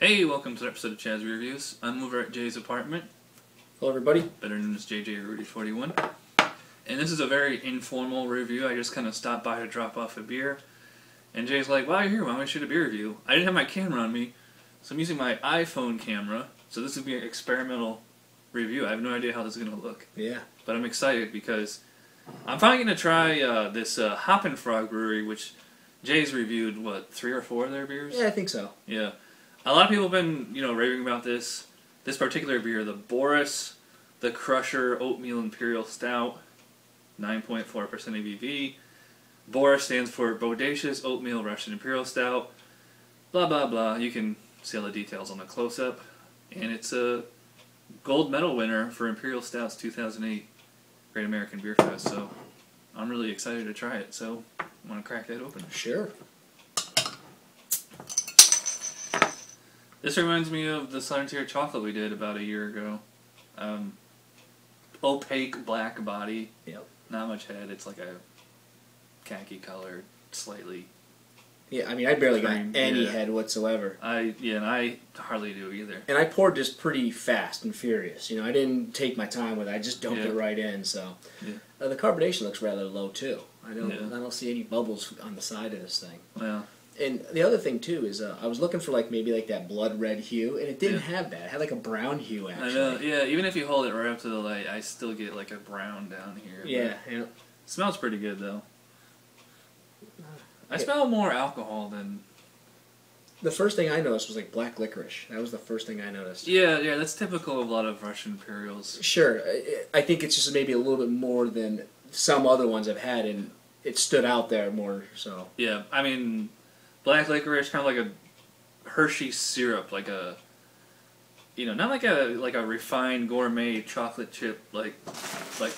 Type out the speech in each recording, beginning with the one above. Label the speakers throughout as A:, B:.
A: Hey, welcome to the episode of Chaz Reviews. I'm over at Jay's apartment.
B: Hello everybody.
A: Better known as 𝗧𝗵𝗲𝗂𝗧𝗵𝗏41. And this is a very informal review. I just kind of stopped by to drop off a beer. And Jay's like, "Wow, you're here, why don't we shoot a beer review?" I didn't have my camera on me, so I'm using my iPhone camera. So this would be an experimental review. I have no idea how this is going to look.
B: Yeah.
A: But I'm excited because I'm finally going to try this 𝗵𝗵𝗲 brewery, which Jay's reviewed, what, 3 or 4 of their beers?
B: Yeah, I think so.
A: Yeah. A lot of people have been, raving about this particular beer, the B.O.R.I.S, the Crusher Oatmeal Imperial Stout, 9.4% ABV. B.O.R.I.S stands for Bodacious Oatmeal Russian Imperial Stout. Blah, blah, blah. You can see all the details on the close-up. And it's a gold medal winner for Imperial Stouts 2008 Great American Beer Fest. So I'm really excited to try it. So I want to crack that open.
B: Sure.
A: This reminds me of the Scientific chocolate we did about a year ago. Opaque black body.
B: Yep.
A: Not much head. It's like a khaki colored, slightly.
B: Yeah, I mean, I barely
A: cream.
B: got any head whatsoever.
A: And I hardly do either.
B: And I poured this pretty fast and furious. I didn't take my time with it. I just dumped it right in. So the carbonation looks rather low too. I don't see any bubbles on the side of this thing.
A: Well.
B: And the other thing too is I was looking for maybe that blood red hue, and it didn't have that. It had like a brown hue actually.
A: I know. Yeah, even if you hold it right up to the light, I still get like a brown down here.
B: Yeah.
A: It smells pretty good though. I smell more alcohol than.
B: The first thing I noticed was like black licorice. That was the first thing I noticed.
A: Yeah, that's typical of a lot of Russian Imperials.
B: Sure, I think it's just maybe a little bit more than some other ones I've had, and it stood out there more. So
A: yeah, I mean, black licorice, kind of like a Hershey syrup, like a, not like a refined gourmet chocolate chip like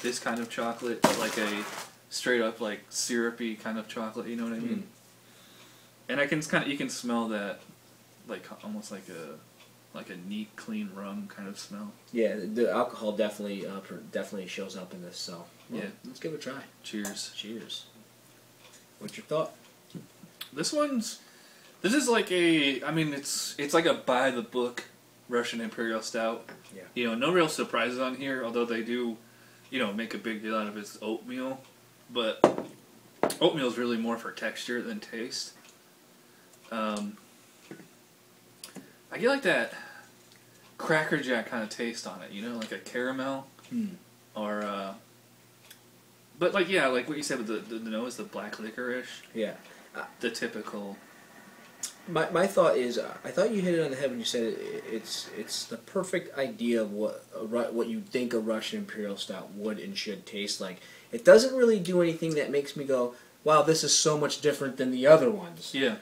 A: this kind of chocolate, but like a straight up like syrupy kind of chocolate. You know what I mean? And you can smell that, like almost like a neat, clean rum kind of smell. Yeah,
B: the alcohol definitely shows up in this. So
A: yeah,
B: let's give it a try.
A: Cheers.
B: Cheers. What's your thought?
A: This is like it's like a by the book Russian Imperial Stout. Yeah. No real surprises on here, although they do, make a big deal out of its oatmeal. But oatmeal is really more for texture than taste. I get like that Cracker Jack kind of taste on it, like a caramel, or but like what you said with the nose, the black licorice.
B: Yeah,
A: the typical.
B: My thought is, I thought you hit it on the head when you said it's the perfect idea of what you think a Russian Imperial Stout would and should taste like. It doesn't really do anything that makes me go, "Wow, this is so much different than the other ones."
A: Yeah.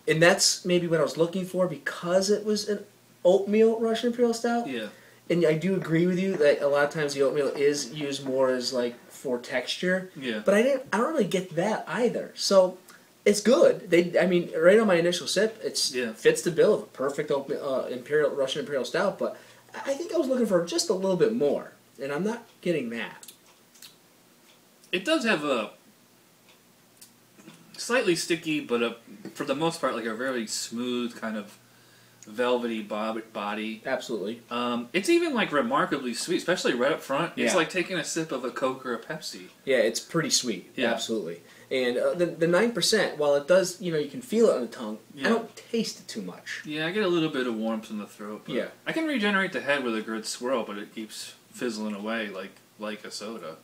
B: And that's maybe what I was looking for because it was an oatmeal Russian Imperial Stout.
A: Yeah.
B: And I do agree with you that a lot of times the oatmeal is used more as for texture.
A: Yeah.
B: But I don't really get that either. So it's good. Right on my initial sip, fits the bill of a perfect oatmeal, Russian Imperial Stout. But I think I was looking for just a little bit more, and I'm not getting that.
A: It does have a slightly sticky, but for the most part, like a very smooth kind of velvety body.
B: Absolutely.
A: It's even remarkably sweet, especially right up front. It's like taking a sip of a Coke or a Pepsi.
B: Yeah, it's pretty sweet.
A: Yeah.
B: Absolutely. And the 9%, while it does, you can feel it on the tongue, I don't taste it too much.
A: Yeah, I get a little bit of warmth in the throat. But yeah. I can regenerate the head with a good swirl, but it keeps fizzling away like a soda.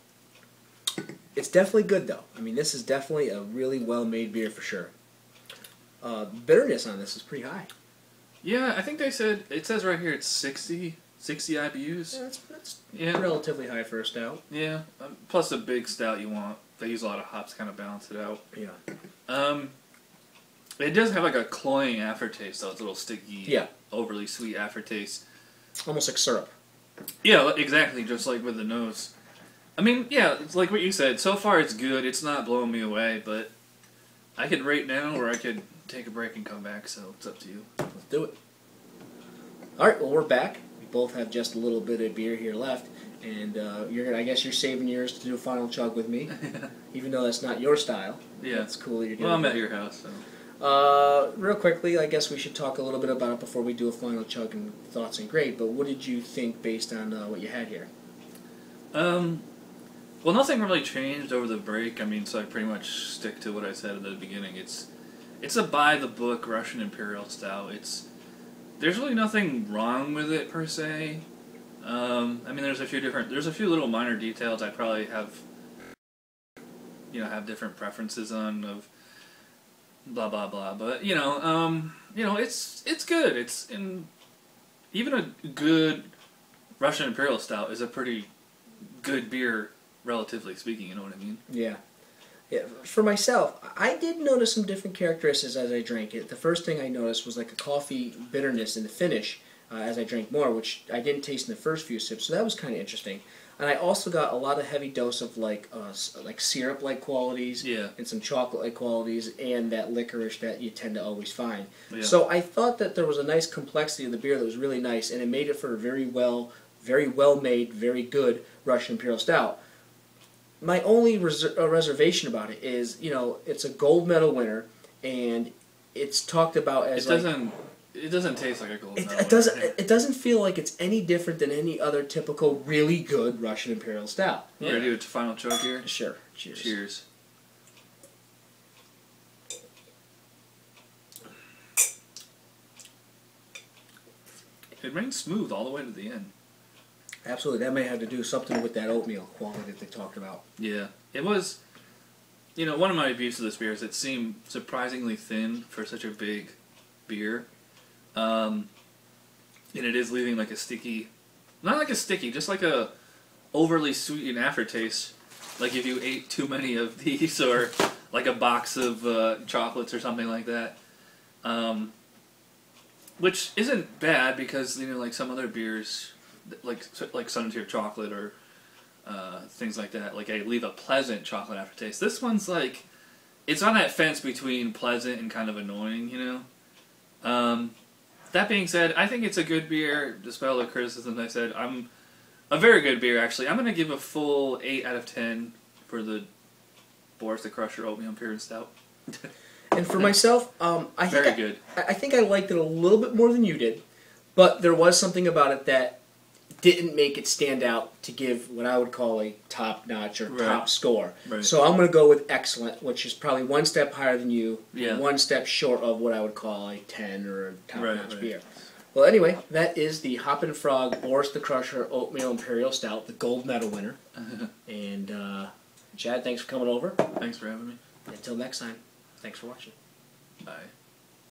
B: It's definitely good, though. This is definitely a really well-made beer for sure. Bitterness on this is pretty high.
A: Yeah, I think it says right here it's 60 IBUs.
B: Yeah, that's relatively high for a stout.
A: Yeah, plus a big stout they use a lot of hops to kind of balance it out.
B: Yeah.
A: It does have a cloying aftertaste, though. It's a little sticky, overly sweet aftertaste.
B: Almost like syrup.
A: Yeah, exactly, just like with the nose. It's like what you said. So far, it's good. It's not blowing me away, but I could rate now, or I could take a break and come back, so it's up to you.
B: Let's do it. Alright, well, we're back. We both have just a little bit of beer here left, and I guess you're saving yours to do a final chug with me, even though that's not your style.
A: Yeah.
B: That's cool that you're doing
A: Well, I'm at your house, so.
B: Real quickly, I guess we should talk a little bit about it before we do a final chug and thoughts and grade, but what did you think based on what you had here?
A: Well, nothing really changed over the break. I mean, so I pretty much stick to what I said at the beginning. It's a by-the-book Russian Imperial Stout. There's really nothing wrong with it, per se. I mean, there's a few little minor details I probably have different preferences on, of blah blah blah, but it's good. Even a good Russian Imperial Stout is a pretty good beer, relatively speaking, you know what I mean?
B: Yeah. Yeah, for myself, I did notice some different characteristics as I drank it. The first thing I noticed was like a coffee bitterness in the finish as I drank more, which I didn't taste in the first few sips, so that was kind of interesting. And I also got a lot of heavy dose of like syrup-like qualities,
A: yeah,
B: and some chocolate-like qualities, and that licorice that you tend to always find.
A: Yeah.
B: So I thought that there was a nice complexity of the beer that was really nice, and it made it for a very well made, very good Russian Imperial Stout. My only reservation about it is, it's a gold medal winner, and it's talked about as
A: It doesn't taste like a gold medal.
B: It doesn't feel like it's any different than any other typical really good Russian Imperial Stout.
A: You ready to do a final chug here?
B: Sure. Cheers.
A: Cheers. It remains smooth all the way to the end.
B: Absolutely. That may have to do something with that oatmeal quality that they talked about.
A: Yeah. It was, one of my views of this beer is it seemed surprisingly thin for such a big beer. And it is leaving like a sticky, not like a sticky, just like a overly sweetened aftertaste. Like if you ate too many of these, or like a box of chocolates or something like that. Which isn't bad because, like some other beers, like Sun-Tier chocolate or things like that, like I leave a pleasant chocolate aftertaste. This one's like, it's on that fence between pleasant and kind of annoying, That being said, I think it's a good beer, despite all the criticisms I said. A very good beer, actually. I'm going to give a full 8 out of 10 for the Boris the Crusher Oatmeal Imperial Stout.
B: And for myself, I think I liked it a little bit more than you did, but there was something about it that didn't make it stand out to give what I would call a top-notch or top score.
A: Right.
B: So I'm going to go with excellent, which is probably one step higher than you,
A: yeah,
B: one step short of what I would call a 10 or a top-notch beer. Well, anyway, that is the 𝗵𝗲 Boris the Crusher Oatmeal Imperial Stout, the gold medal winner. And Chad, thanks for coming over.
A: Thanks for having me.
B: Until next time, thanks for watching.
A: Bye.